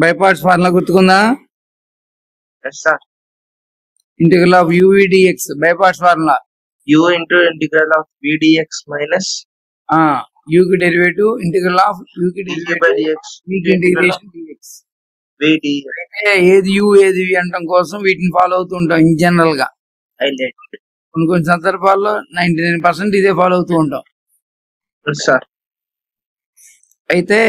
By parts formula గుర్తుకుందా? Yes, sir. Integral of uvdx by parts formula. U into integral of v dx minus u కి derivative integral of u కి dv by derivative dx v కి integration dx. v dx. అయితే ఏది u ఏది v అనడం కోసం వీటిని follow అవుతూ ఉంటాం ఇన్ జనరల్ గా. Highlight. కొన్ని సందర్భాల్లో 99% ఇదే ఫాలో అవుతూ ఉంటాం. Yes, sir. అయితే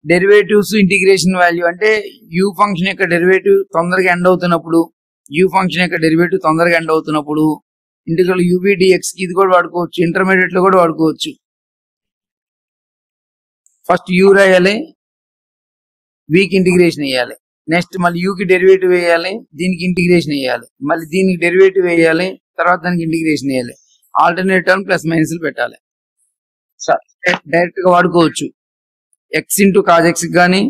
డెరివేటివ్స్ ఇంటిగ్రేషన్ వాల్యూ అంటే u ఫంక్షన్ యొక్క డెరివేటివ్ తొందరగా ఎండ్ అవుతున్నప్పుడు, u ఫంక్షన్ యొక్క డెరివేటివ్ తొందరగా ఎండ్ అవుతున్నప్పుడు ఇంటిగ్రల్ uvdx కి ఇది కూడా వాడుకోవచ్చు, ఇంటర్మీడియట్ లో కూడా వాడుకోవచ్చు. ఫస్ట్ u రాయాలి, v కి ఇంటిగ్రేషన్ వేయాలి, నెక్స్ట్ మళ్ళీ u కి డెరివేటివ్ వేయాలి, దీనికి ఇంటిగ్రేషన్ వేయాలి, మళ్ళీ దీనికి డెరివేటివ్ వేయాలి, తర్వాత దానికి ఇంటిగ్రేషన్ వేయాలి. ఆల్టర్నేట్ టర్మ్ ప్లస్ మైనస్ పెట్టాలి. డైరెక్ట్ గా వాడుకోవచ్చు. ఎక్స్ ఇంటూ కాజ్ ఎక్స్ కానీ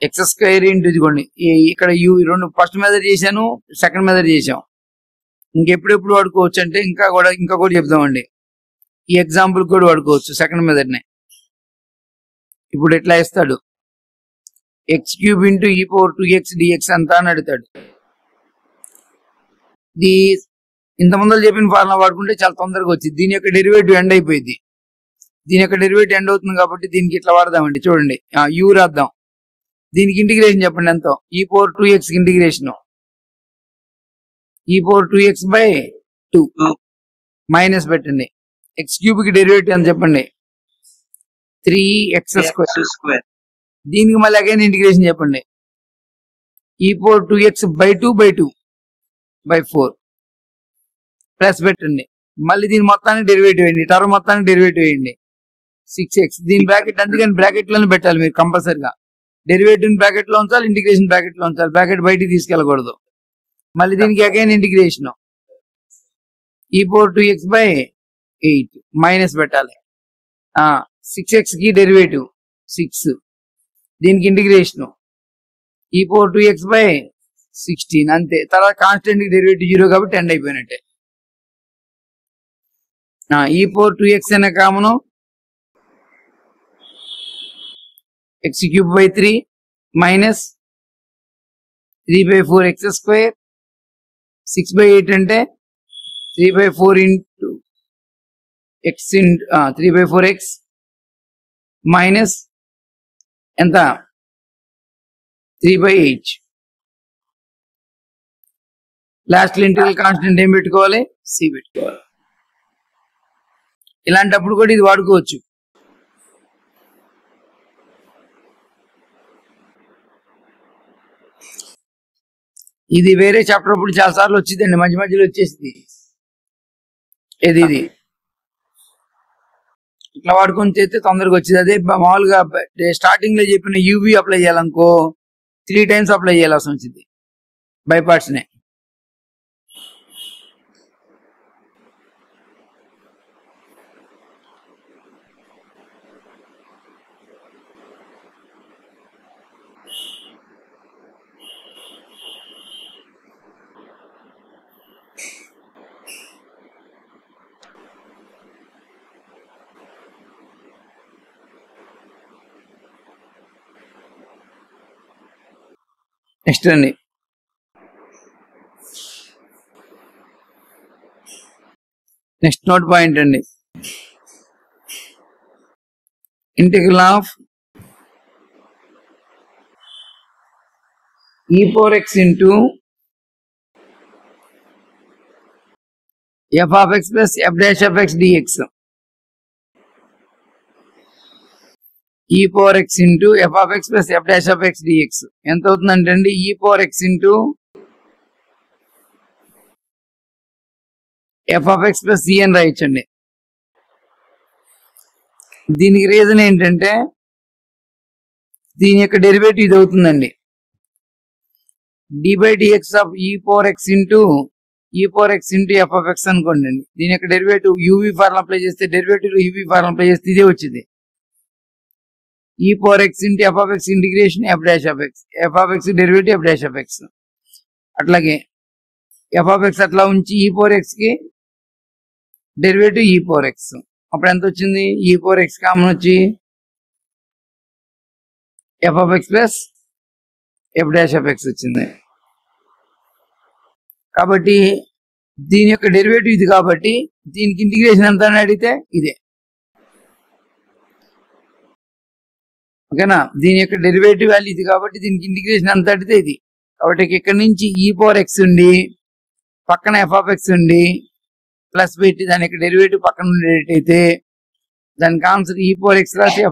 ఎక్స్ స్క్వేర్ ఇంటూ ఇదిగోండి ఇక్కడ యూ రెండు ఫస్ట్ మెథడ్ చేశాను, సెకండ్ మెథడ్ చేసాం. ఇంకెప్పుడెప్పుడు వాడుకోవచ్చు అంటే ఇంకా కూడా చెప్దామండి. ఈ ఎగ్జాంపుల్ కూడా వాడుకోవచ్చు సెకండ్ మెథడ్ ని. ఇప్పుడు ఎట్లా ఇస్తాడు, ఎక్స్ క్యూబ్ ఇంటూ ఈ పవర్ 2x dx అంతా అని అడుగుతాడు. ఇంత ముందర చెప్పిన ఫార్ములా వాడుకుంటే చాలా తొందరగా వచ్చింది. దీని యొక్క డెరివేటివ్ ఎండ్ అయిపోయింది. దీని యొక్క డెరివేటివ్ ఎండ్ అవుతుంది కాబట్టి దీనికి ఇట్లా వాడదామండి. చూడండి, యూ రాద్దాం, దీనికి ఇంటిగ్రేషన్ చెప్పండి ఎంతో, ఈ పవర్ 2x ఇంటిగ్రేషన్ ఈ పవర్ 2x బై 2 మైనస్ పెట్టండి. ఎక్స్ క్యూబ్ కి డెరివేటివ్ అని చెప్పండి 3x స్క్వేర్. దీనికి మళ్ళీ అగైన్ ఇంటిగ్రేషన్ చెప్పండి, ఈ power 2x by 2 by 2 by 4 plus పెట్టండి. మళ్ళీ దీని మొత్తానికి డెరివేటివ్ వేయండి, టర్మ్ మొత్తానికి డెరివేటివ్ వేయండి 6x. దీని బ్రాకెట్ అందుకని బ్రాకెట్ లోనే పెట్టాలి మీరు కంపల్సరిగా. డెరివేటివ్ బ్రాకెట్ లో ఉంచాలి, ఇంటిగ్రేషన్ బ్రాకెట్ లో ఉంచాలి, బ్రాకెట్ బయటికి తీసుకెళ్ళకూడదు. మళ్ళీ దీనికి అగైన్ ఇంటిగ్రేషన్ ఈ పవర్ 2x బై 8 మైనస్ పెట్టాలి. 6x కి డెరివేటివ్ 6, దీనికి ఇంటిగ్రేషన్ ఈ పవర్ 2x బై 16 అంతే. తర్వాత కాన్స్టెంట్ కి డెరివేటివ్ 0 కాబట్టి ఎండ్ అయిపోయినట్టే. ఈ పవర్ 2x అనే common x cube by 3 minus 3 by 4x square 6 by 8 అంటే 3 by 4 into X 3 by 4x minus ఎంత 3 బై 8. లాస్ట్ ఇంటిగ్రల్ కాన్స్టెంట్ ఏం పెట్టుకోవాలి, c పెట్టుకోవాలి. ఇలాంటప్పుడు కూడా ఇది వాడుకోవచ్చు. ఇది వేరే చాప్టర్ అప్పుడు చాలా సార్లు వచ్చిందండి, మధ్య మధ్యలో వచ్చేసింది. ఇది ఇట్లా వాడుకొని చేస్తే తొందరగా వచ్చింది. అదే మామూలుగా స్టార్టింగ్ లో చెప్పిన యూవీ అప్లై చేయాలనుకో 3 times అప్లై చేయాల్సి వచ్చింది బై పార్ట్స్ నే. నెక్స్ట్ అండి, నెక్స్ట్ నోట్ పాయింట్ అండి, ఇంటిగ్రల్ ఆఫ్ ఈ power x into f of x plus f dash of x dx. ఈ power x into f of x plus f dash of x dx ఎంత అవుతుందంటే అండి, ఈ power x into f of x plus c అని రాయొచ్చండి. దీనికి reason ఏంటంటే దీని యొక్క డెరివేటివ్ ఇది అవుతుందండి, d by dx ఆఫ్ ఈ పవర్ x ఇంటూ ఈ power x into f of x అనుకోండి. దీని యొక్క డెరివేటివ్ uv ఫార్ములా అప్లై చేస్తే డెరివేటివ్ uv ఫార్ములా అప్లై చేస్తే ఇదే వచ్చింది, ఈ power x into f of x integration f dash of x, f of x derivative f dash of x. అట్లాగే f of x అట్లా ఉంచి ఈ పవర్ x కి డెరివేటివ్ ఈ పవర్ x. అప్పుడు ఎంత వచ్చింది, ఈ పవర్ x కామన్ వచ్చి F of x plus f dash of X వచ్చింది. కాబట్టి దీని యొక్క డెరివేటివ్ ఇది, కాబట్టి దీనికి ఇంటిగ్రేషన్ ఎంత అని అడిగితే ఇదే. ఓకేనా, దీని యొక్క డెరివేటివ్ వాల్యూ ఇది కాబట్టి దీనికి ఇంటిగ్రేషన్ ఎంత అడిగితే ఇది. కాబట్టి ఇక్కడ నుంచి ఈ పవర్ ఎక్స్ ఉండి పక్కన ఎఫ్ ఆఫ్ ఎక్స్ ఉండి ప్లస్ పెట్టి దాని యొక్క డెరివేటివ్ పక్కన ఉండేటైతే దానికి ఆన్సర్ ఈ పవర్ ఎక్స్ రాసి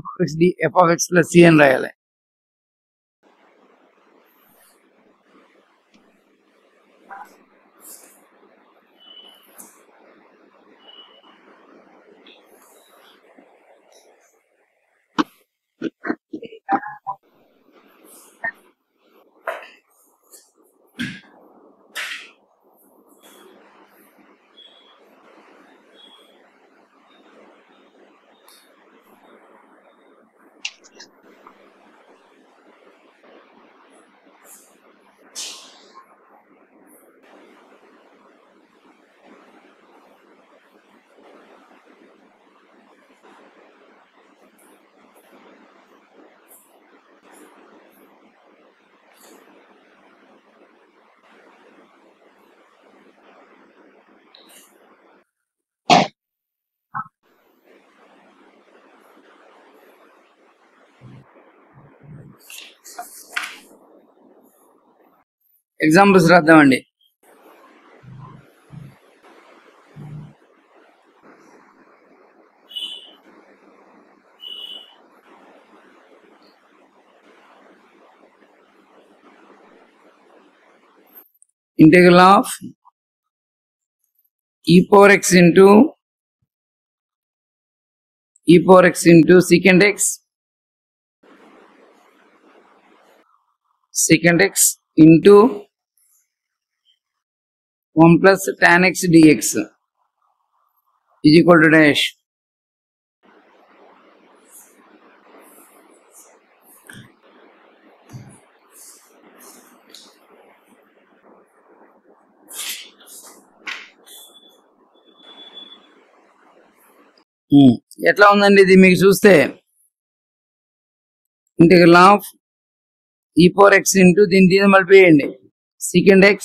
f of x plus c అని రాయాలి. ఎగ్జాంపుల్స్ రాద్దామండి. Integral of e power x into secant x into 1 plus tan x dx is equal to dash. ఎట్లా ఉందండి ఇది మీకు చూస్తే, integral of e power x into దీన్ని మళ్ళీ secant x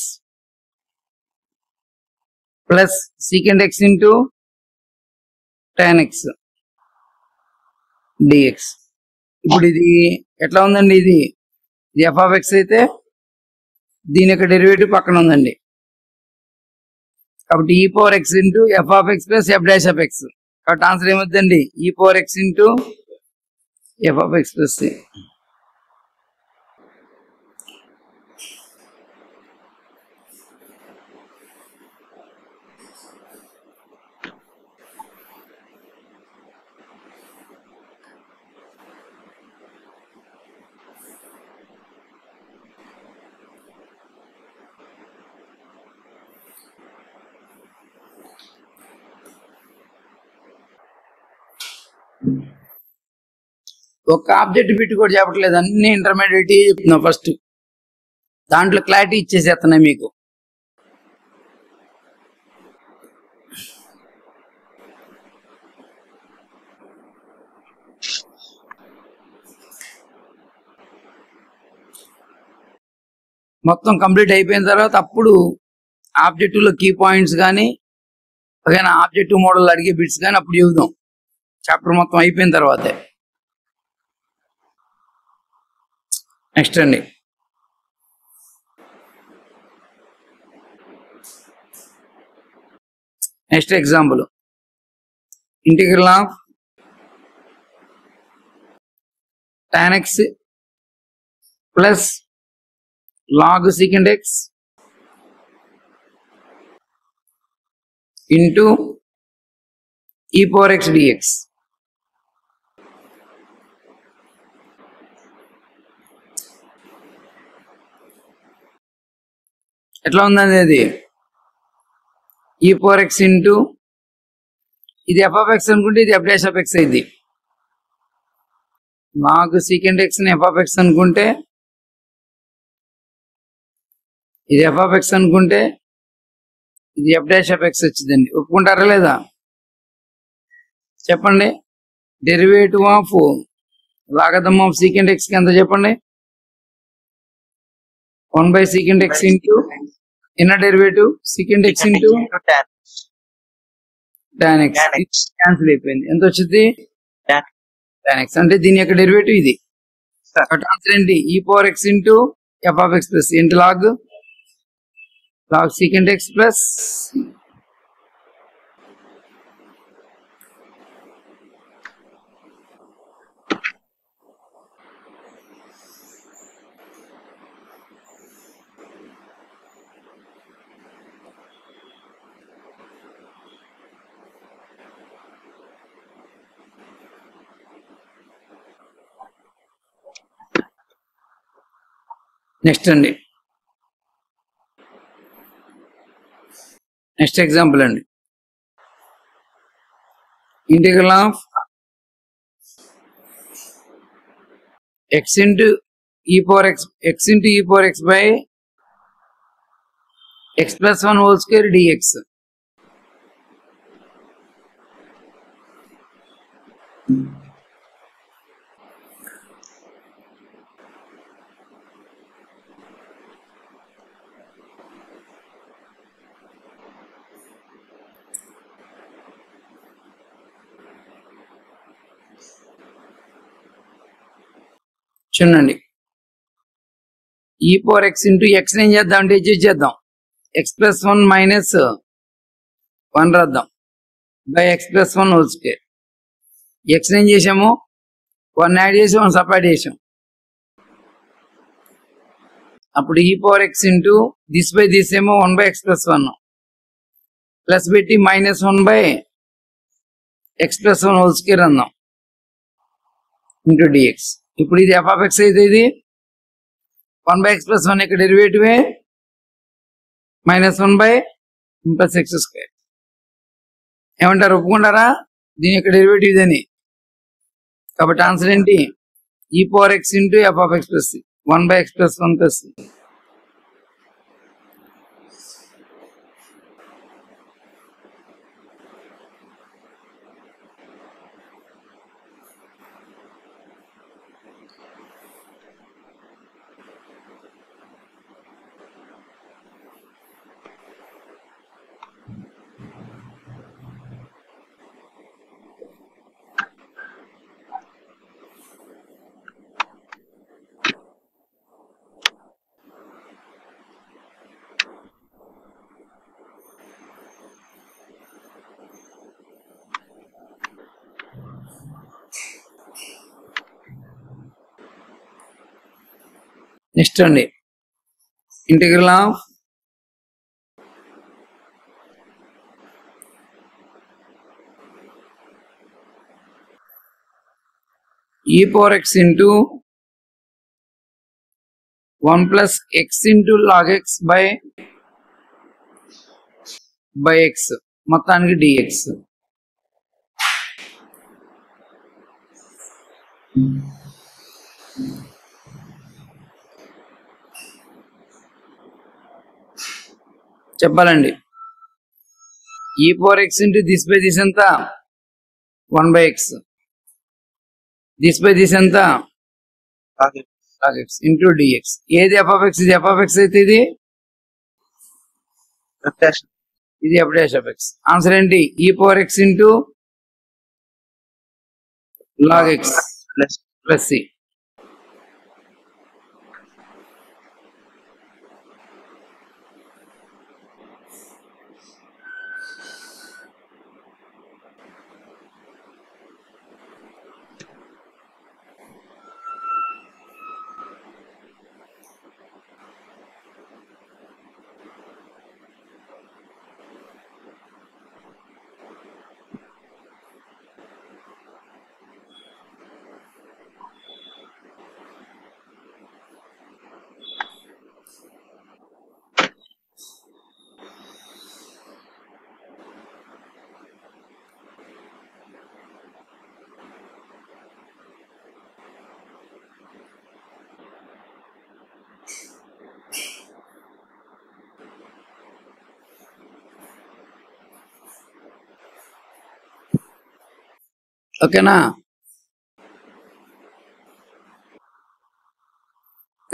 plus secant x into tan x dx. ఇప్పుడు ఇది ఎట్లా ఉందండి, ఇది ఎఫ్ ఆఫ్ ఎక్స్ అయితే దీని యొక్క డెరివేటివ్ పక్కన ఉందండి. కాబట్టి ఈ power x into f of x plus f dash of x. కాబట్టి ఆన్సర్ ఏమవుతుందండి, ఈ power x into f of x plus c. ఒక ఆబ్జెక్ట్ బిట్ కూడా చెప్పట్లేదు, అన్ని ఇంటర్మీడియట్ చెప్తున్నా. ఫస్ట్ దాంట్లో క్లారిటీ ఇచ్చేసేస్తున్నా మీకు. మొత్తం కంప్లీట్ అయిపోయిన తర్వాత అప్పుడు ఆబ్జెక్టివ్ లో కీ పాయింట్స్ కానీ ఓకేనా, ఆబ్జెక్టివ్ మోడల్ అడిగే బిట్స్ కానీ అప్పుడు చెబుదాం, చాప్టర్ మొత్తం అయిపోయిన తర్వాతే. నెక్స్ట్ అండి, next example integral of tan x plus log secant x into e power x dx. ఎట్లా ఉందండి అది, ఈ పవర్ ఎక్స్ ఇంటూ ఇది ఎఫ్ ఆఫ్ ఎక్స్ అనుకుంటే ఇది ఎఫ్ డాష్ ఆఫ్ ఎక్స్ అయింది. లాగ్ సీకెంట్ ఎక్స్ ని ఎఫ్ ఆఫ్ ఎక్స్ అనుకుంటే ఇది ఎఫ్ ఆఫ్ ఎక్స్ అనుకుంటే ఇది ఎఫ్ డాష్ ఆఫ్ ఎక్స్ వచ్చిందండి. ఒప్పుకుంటారా లేదా చెప్పండి. Derivative of logarithm of secant x కి ఎంత చెప్పండి? 1 by secant x into inner derivative secant x into tan x cancel అయిపోయింది. ఎంత వచ్చింది? tan x అంటే దీని యొక్క డెరివేటివ్ ఇది. ఆన్సర్ ఏంటి? e power x into f of x plus ఏంటి log secant x plus next అండి, నెక్స్ట్ ఎగ్జాంపుల్ అండి. Integral of x into e power x by x plus 1 whole square dx. చూడండి, e power x into x ఏం చేద్దాం అంటే చేద్దాం, x plus 1 minus 1 రాద్దాం by x plus 1 whole square. x ఏం చేసాము, 1 యాడ్ చేసి 1 సపరేట్ చేసాం. అప్పుడు e power x into this by this ఏమో 1 by x plus 1 ప్లస్ పెట్టి minus 1 by x plus 1 whole square అందాం ఇంటూ dx. ఇప్పుడు ఇది f of x అయితే ఇది 1 by x plus 1 యొక్క derivative minus 1 by plus x square. ఏమంటారు, ఒప్పుకుంటారా? దీని యొక్క డెరివేటివ్ ఇదని. కాబట్టి ఆన్సర్ ఏంటి? e power x into f of x plus 1 by x plus 1 plus next అండి, integral of e power x into 1 plus x into log x by x మొత్తానికి dx. చెప్పాలండి, e power x into this by this ఎంత 1 by x, this by this ఎంత log x into dx. ఏది f of x? ఇది f of x అయితే ఇది f dash of x. Answer ఏంటి? e power x into log x plus c. ఓకేనా?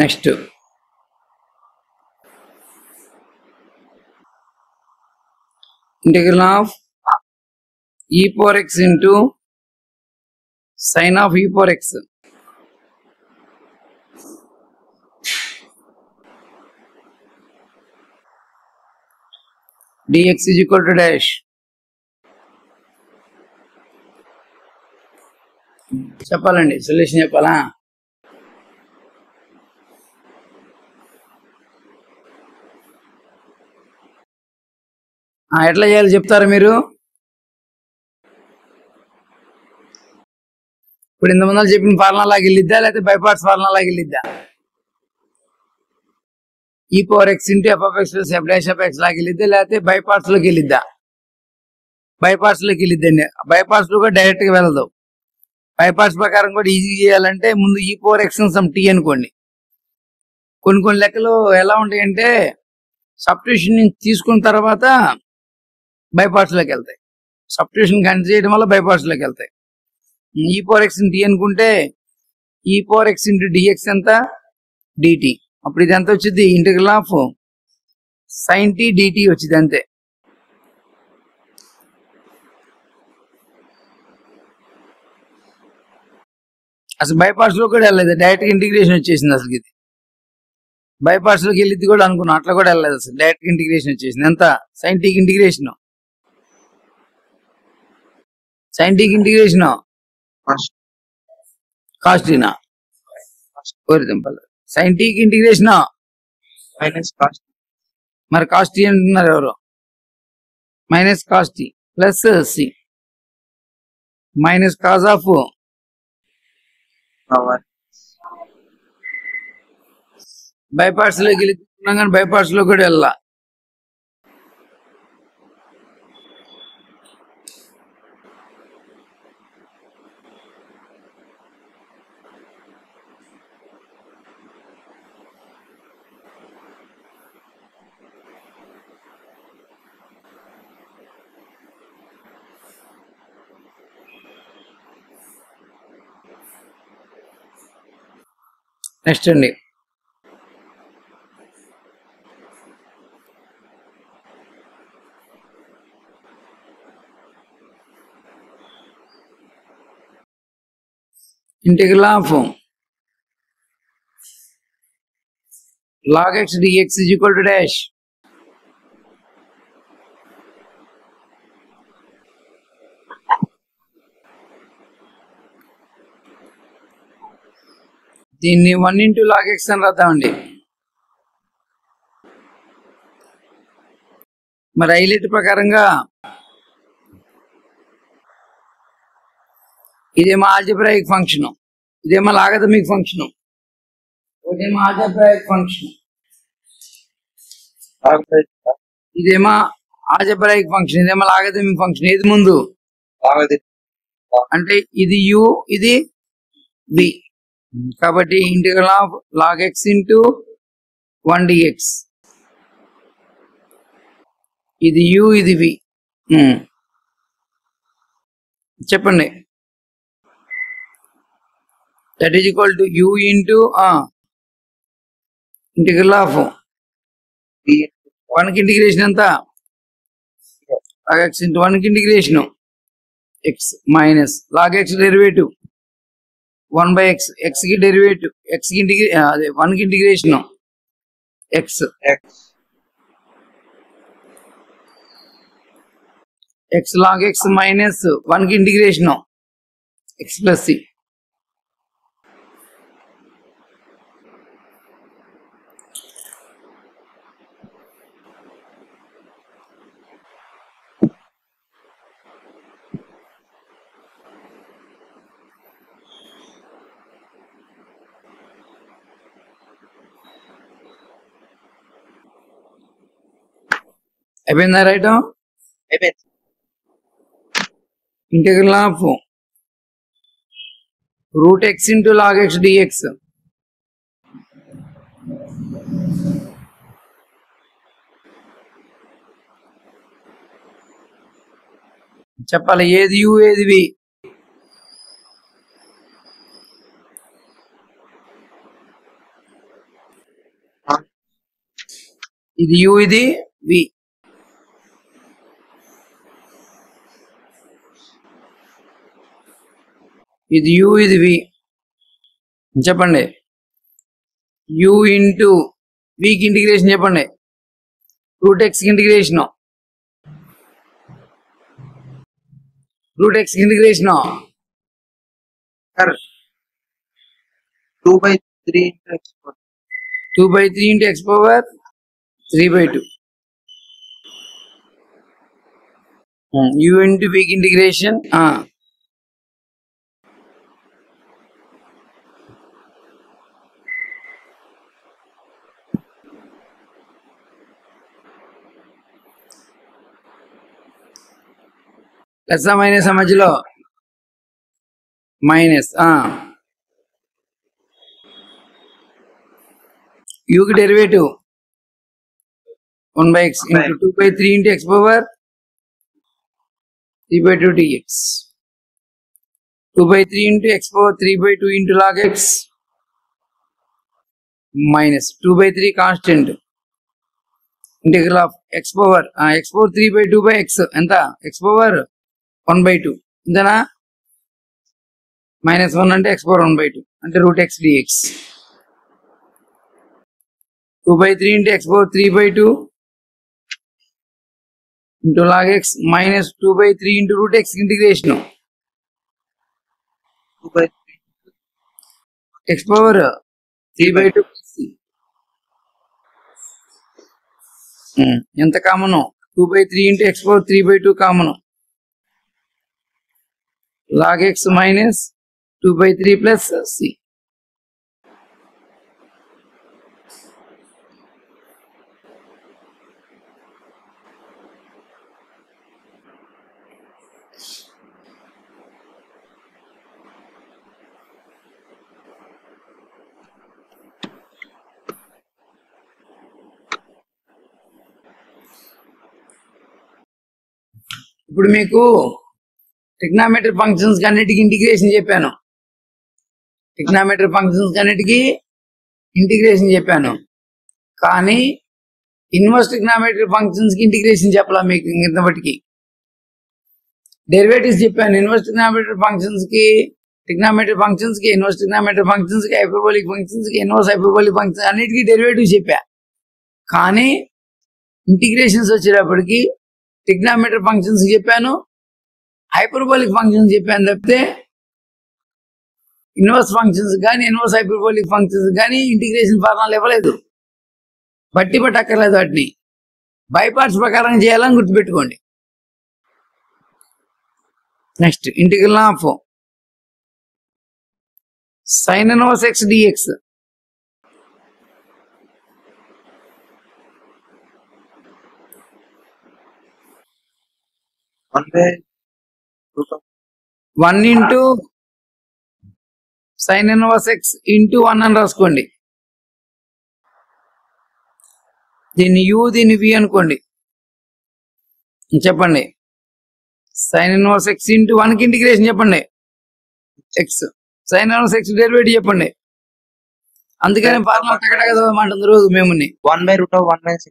Next integral of e power x into sin of e power x dx is equal to dash. చెప్పాలండి, solution చెప్పాలా? ఎట్లా చేయాలి చెప్తారా మీరు? ఇప్పుడు ఇంతమంది చెప్పిన ఫార్ములా లాగా వెళ్ళిద్దా, లేకపోతే బైపార్ట్స్ ఫార్ములా లాగా వెళ్ళిద్దా? ఈ power x into f of x plus f dash of X లాగా వెళ్ళిద్దా, లేకపోతే బైపార్ట్స్ లోకి వెళ్ళిద్దా? బైపార్ట్స్ లోకి వెళ్ళిద్దండి. బైపార్ట్స్ లో కూడా డైరెక్ట్ గా వెళ్ళదు. బైపార్ట్స్ ప్రకారం కూడా ఈజీ చేయాలంటే ముందు ఈ పవర్ ఎక్స్ సమ్ టీ అనుకోండి. కొన్ని లెక్కలు ఎలా ఉంటాయంటే సబ్స్టిట్యూషన్ తీసుకున్న తర్వాత బైపార్ట్స్ లోకి వెళ్తాయి. సబ్స్టిట్యూషన్ కంటిన్యూ చేయడం వల్ల బైపార్ట్స్ లోకి వెళ్తాయి. ఈ పవర్ ఎక్స్ టీ అనుకుంటే ఈ పవర్ ఎక్స్ ఇంటూ డిఎక్స్ ఎంత, డిటి. అప్పుడు ఇది ఎంత వచ్చింది? Integral of sine t d t వచ్చింది అంతే. అసలు బైపార్ట్స్ లో కూడా వెళ్ళలేదు, డైరెక్ట్ ఇంటిగ్రేషన్ వచ్చేసింది. అసలు ఇది బైపార్ట్స్ లోకి వెళ్ళిద్ది కూడా అనుకున్నాం, అట్లా కూడా వెళ్ళలేదు. అసలు డైరెక్ట్ ఇంటిగ్రేషన్ వచ్చేసింది. ఎంత? సైన్ టీకి ఇంటిగ్రేషన్, సైన్ టీకి ఇంటిగ్రేషన్ కాస్టీనా కోరిదింపలు. సైన్ టీకి ఇంటిగ్రేషన్ మైనస్ కాస్ట్. మరి కాస్టీ అంటున్నారు ఎవరు? Minus cos t plus c minus cos of power. By parts లోకి వెళ్తున్నాం కానీ బైపార్ట్స్ లో కూడా వెళ్ళా. నెక్స్ట్ అండి, integral of log x dx is equal to dash. దీన్ని 1 into log x అని రాద్దామండి. మరి హైలైట్ ప్రకారంగా ఇదేమో ఆల్జీబ్రాయిక్ ఫంక్షన్, ఇదేమో లాగరిథమిక్ ఫంక్షన్, ఇదేమో ఆల్జీబ్రాయిక్ ఫంక్షన్, ఇదేమో ఆల్జీబ్రాయిక్ ఫంక్షన్, ఇదేమో లాగరిథమిక్ ఫంక్షన్. ఏది ముందు అంటే ఇది u, ఇది v. కాబట్టి integral of log x into 1 dx. ఇది u, ఇది v. చెప్పండి. That is equal to u into integral of 1కి ఇంటిగ్రేషన్ ఎంత? log x ఇంటూ 1కి integration x minus log x derivative 1/x, x కి డెరివేటివ్, x కి అదే 1కి integration x x log x minus 1కి ఇంటిగ్రేషన్ x ప్లస్ c. అయిపోయిందా? Right. అయిపోయింది. Integral of root x into log x d x. చెప్పాలి ఏది u, ఏది v. ఇది u, ఇది v. ఇది u, ఇది v. చెప్పండి. u ఇంటూ v కి ఇంటిగ్రేషన్ చెప్పండి. రూట్ ఎక్స్ కి ఇంటిగ్రేషన్. రూట్ ఎక్స్ కి integration Sir, 2/3 into x power. 2/3 into x power 3/2. u into v కి ఇంటిగ్రేషన్ ప్లస్ మైనస్ మధ్యలో మైనస్ u కి derivative 1/x into 2/3 into x power 3/2 dx. 2/3 into x power 3/2 into log x minus 2/3 constant integral of x power 3/2 by x ఎంత x power 1/2 ఇంతనా -1 అంటే x power 1/2 అంటే root x dx. 2/3 into x power 3/2 into log x minus 2/3 into root x integration 2/3 x power 3/2 ఎంత common 2/3 into x power 3/2 common log x minus 2/3 plus c. ఇప్పుడు మీకు trigonometry functions అన్నిటికీ integration చెప్పాను. Trigonometry functions అన్నిటికీ integration చెప్పాను, కానీ inverse trigonometry functions కి integration చెప్పలా మీకు ఇంతవరకు. డెరివేటివ్స్ చెప్పాను. ఇన్వర్స్ ట్రిగ్నామెట్రీ ఫంక్షన్స్ కి, ట్రిగ్నామెట్రీ ఫంక్షన్స్ కి, ఇన్వర్స్ ట్రిగ్నామెట్రీ ఫంక్షన్స్ కి, హైపర్బోలిక్ ఫంక్షన్స్ కి, ఇన్వర్స్ హైపర్బోలిక్ ఫంక్షన్స్ అన్నిటికీ డెరివేటివ్స్ చెప్పా. కానీ ఇంటిగ్రేషన్స్ వచ్చేటప్పటికి ట్రిగ్నామెట్రీ ఫంక్షన్స్ చెప్పాను, హైపర్బోలిక్ ఫంక్షన్స్ చెప్పాను తప్పితే ఇన్వర్స్ ఫంక్షన్స్ కానీ ఇన్వర్స్ హైపర్బోలిక్ ఫంక్షన్స్ కానీ ఇంటిగ్రేషన్ ఫార్ములా ఇవ్వలేదు. బట్టి పట్టక్కర్లేదు, వాటిని బై పార్ట్స్ ప్రకారం చేయాలని గుర్తుపెట్టుకోండి. Next integral of sin inverse x dx. One into sin inverse x into 1 అని రాసుకోండి. దీన్ని u, దీన్ని v అనుకోండి. చెప్పండి. sin inverse x ఇంటూ 1 కి ఇంటిగ్రేషన్ చెప్పండి. x sin inverse x derivative చెప్పండి. అందుకని ఫార్ములా టకటక చదవమంటుంది రోజు మేము. 1/√1/6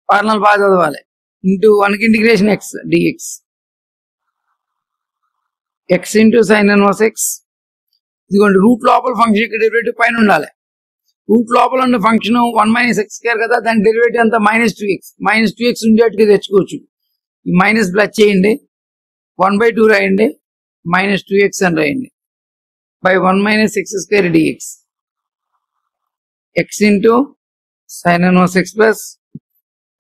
ఫార్ములా బాగా చదవాలి. ఇంటూ 1 కి integration x dx. x into sin inverse x. ఇదిగోండి, రూట్ లోపల ఫంక్షన్ యొక్క డెరివేటివ్ పైన ఉండాలి. రూట్ లోపల ఉన్న ఫంక్షన్ 1 - x² కదా, దాని డెరివేటివ్ అంతా -2x. -2x ఉండేట్టుగా తెచ్చుకోవచ్చు. ఈ మైనస్ ప్లస్ చేయండి, 1/2 రాయండి, -2x అని రాయండి. by 1 - x² dx. x into sin inverse x plus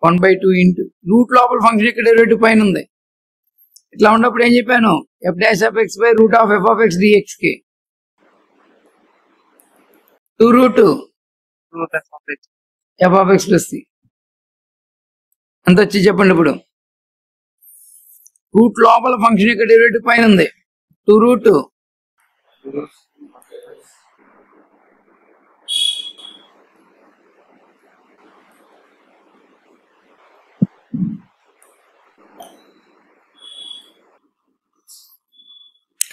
1/2 into root లోపల ఫంక్షన్ యొక్క డెరివేటివ్ పైన ఉంది. ఇట్లా ఉన్నప్పుడు ఏం చెప్పాను, f'(x) by root of f(x) dx కి 2√2 f(x) plus c అంత వచ్చి చెప్పండి. ఇప్పుడు రూట్ లోపల ఫంక్షన్ యొక్క డెరివేటివ్ పైన ఉంది 2√2.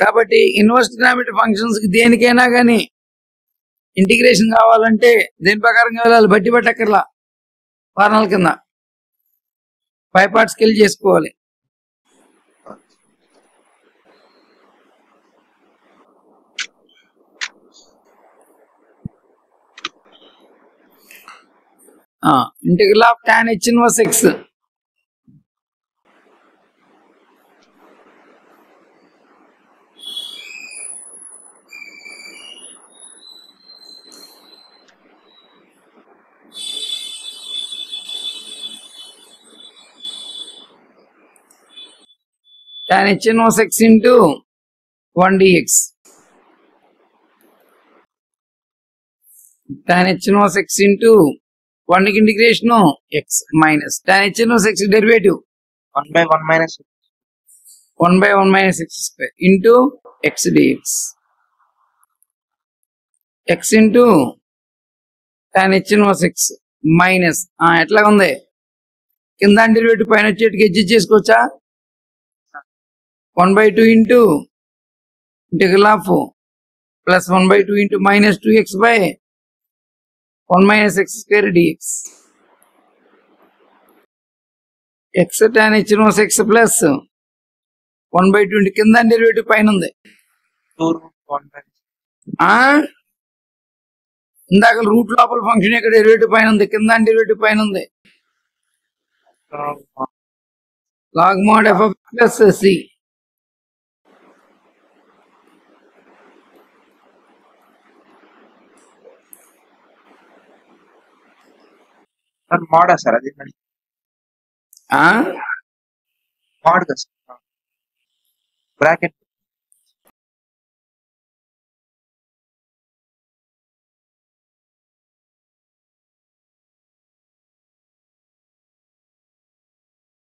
కాబట్టి ఇన్వర్స్ ట్రిగ్నామెట్రీ ఫంక్షన్స్ కి దేనికైనా కానీ ఇంటిగ్రేషన్ కావాలంటే దేని ప్రకారంగా వెళ్ళాలి, బట్టి పట్టక్కర్లా. ఫార్ములా కింద 5 పార్ట్స్ కి చేసుకోవాలి. Integral of tan h inverse x tan h inverse x into 1 dx. Tan h inverse x into 1 integration x minus tan h inverse x derivative 1 by 1 minus 1 by 1 minus x square into x dx. x into tan h inverse x minus ఎట్లా ఉంది కింద derivative పైన వచ్చేటికి edge చేసుకోవచ్చా 1 by 2 into integral of plus 1 by 2 into minus 2x by 1 minus x square dx. x tan h inverse x plus 1 by 2 into కింద derivative పైన ఉంది 2 root 1 by ఇందాక route లోపల ఫంక్షన్ ఇక్కడ డెరివేటివ్ పైన ఉంది కింద డెరివేటివ్ పైన ఉంది log mod f of plus c. mod sir అది mod కదా బ్రాకెట్